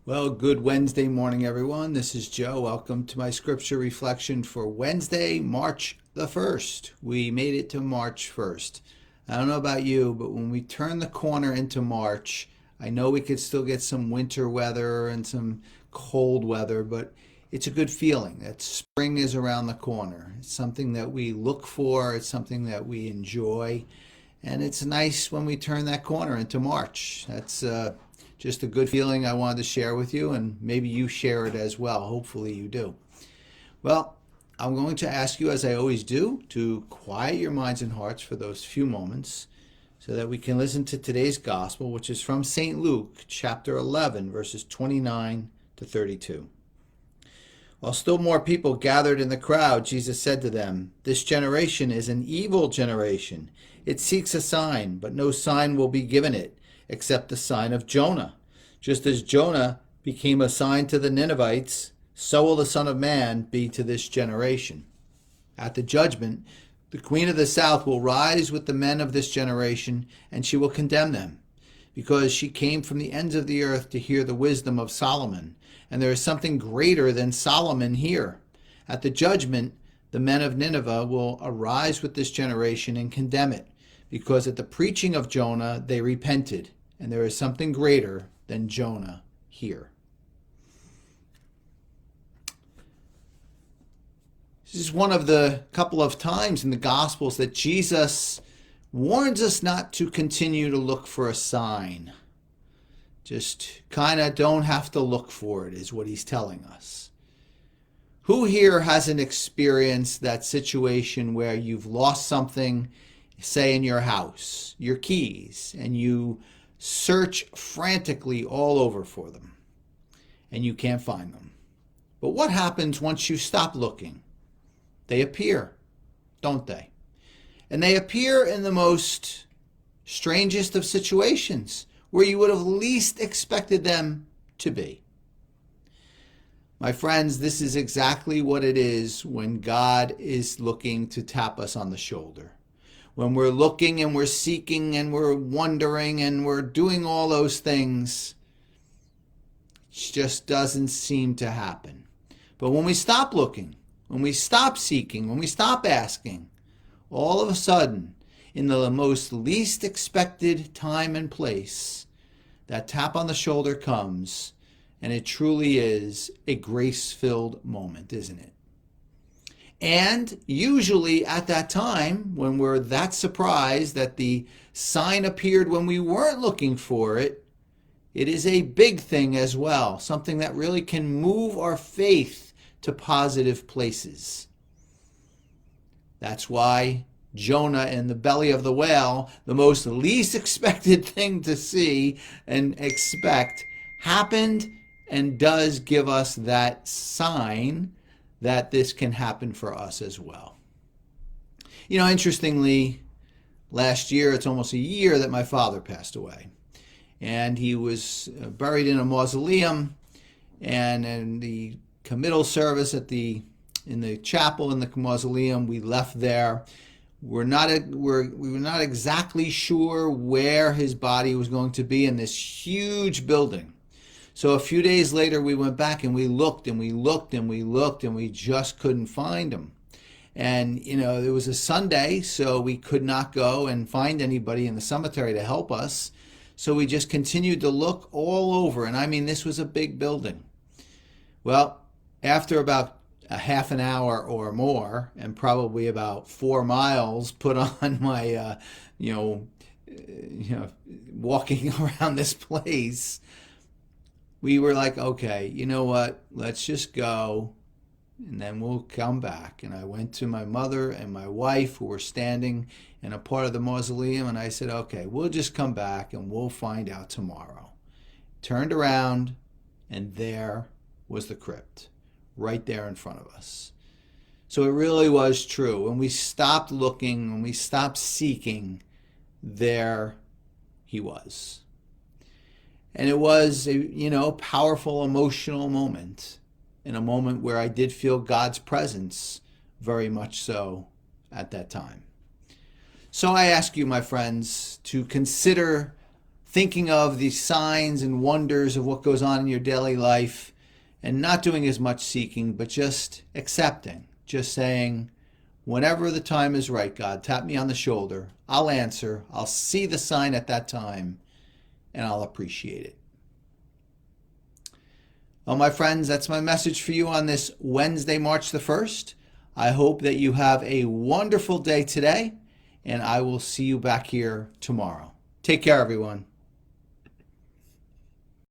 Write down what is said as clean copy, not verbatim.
Well, good Wednesday morning, everyone. This is Joe. Welcome to my scripture reflection for Wednesday, March the 1st. We made it to March 1st. I don't know about you, but when we turn the corner into March, I know we could still get some winter weather and some cold weather, but it's a good feeling that spring is around the corner. It's something that we look for, it's something that we enjoy, and it's nice when we turn that corner into March. That's just a good feeling I wanted to share with you, and maybe you share it as well. Hopefully, you do. Well, I'm going to ask you, as I always do, to quiet your minds and hearts for those few moments so that we can listen to today's gospel, which is from St. Luke, chapter 11, verses 29 to 32. While still more people gathered in the crowd, Jesus said to them, "This generation is an evil generation. It seeks a sign, but no sign will be given it except the sign of Jonah. Just as Jonah became a sign to the Ninevites, so will the Son of Man be to this generation. At the judgment, the queen of the south will rise with the men of this generation, and she will condemn them, because she came from the ends of the earth to hear the wisdom of Solomon, and there is something greater than Solomon here. At the judgment, the men of Nineveh will arise with this generation and condemn it, because at the preaching of Jonah they repented, and there is something greater than Jonah here." This is one of the couple of times in the Gospels that Jesus warns us not to continue to look for a sign. Just kind of don't have to look for it, is what he's telling us. Who here hasn't experienced that situation where you've lost something, say in your house, your keys, and you search frantically all over for them, and you can't find them? But what happens once you stop looking? They appear, don't they? And they appear in the most strangest of situations, where you would have least expected them to be. My friends, this is exactly what it is when God is looking to tap us on the shoulder. When we're looking and we're seeking and we're wondering and we're doing all those things, it just doesn't seem to happen. But when we stop looking, when we stop seeking, when we stop asking, all of a sudden, in the most least expected time and place, that tap on the shoulder comes, and it truly is a grace-filled moment, isn't it? And usually at that time, when we're that surprised that the sign appeared when we weren't looking for it, it is a big thing as well, something that really can move our faith to positive places. That's why Jonah in the belly of the whale, the most least expected thing to see and expect, happened and does give us that sign that this can happen for us as well. You know, interestingly, last year, it's almost a year that my father passed away. And he was buried in a mausoleum, and in the committal service in the chapel in the mausoleum, we left there. We were not exactly sure where his body was going to be in this huge building. So a few days later, we went back and we looked and we looked and we looked, and we just couldn't find him. And, you know, it was a Sunday, so we could not go and find anybody in the cemetery to help us. So we just continued to look all over. And I mean, this was a big building. Well, after about a half an hour or more, and probably about 4 miles put on my, walking around this place, we were like, okay, you know what? Let's just go, and then we'll come back. And I went to my mother and my wife, who were standing in a part of the mausoleum, and I said, okay, we'll just come back and we'll find out tomorrow. Turned around, and there was the crypt, right there in front of us. So it really was true. When we stopped looking, when we stopped seeking, there he was. And it was a powerful emotional moment, and a moment where I did feel God's presence very much so at that time. So I ask you, my friends, to consider thinking of the signs and wonders of what goes on in your daily life and not doing as much seeking, but just accepting, just saying, whenever the time is right, God, tap me on the shoulder. I'll answer. I'll see the sign at that time, and I'll appreciate it. Well, my friends, that's my message for you on this Wednesday, March the 1st. I hope that you have a wonderful day today, and I will see you back here tomorrow. Take care, everyone.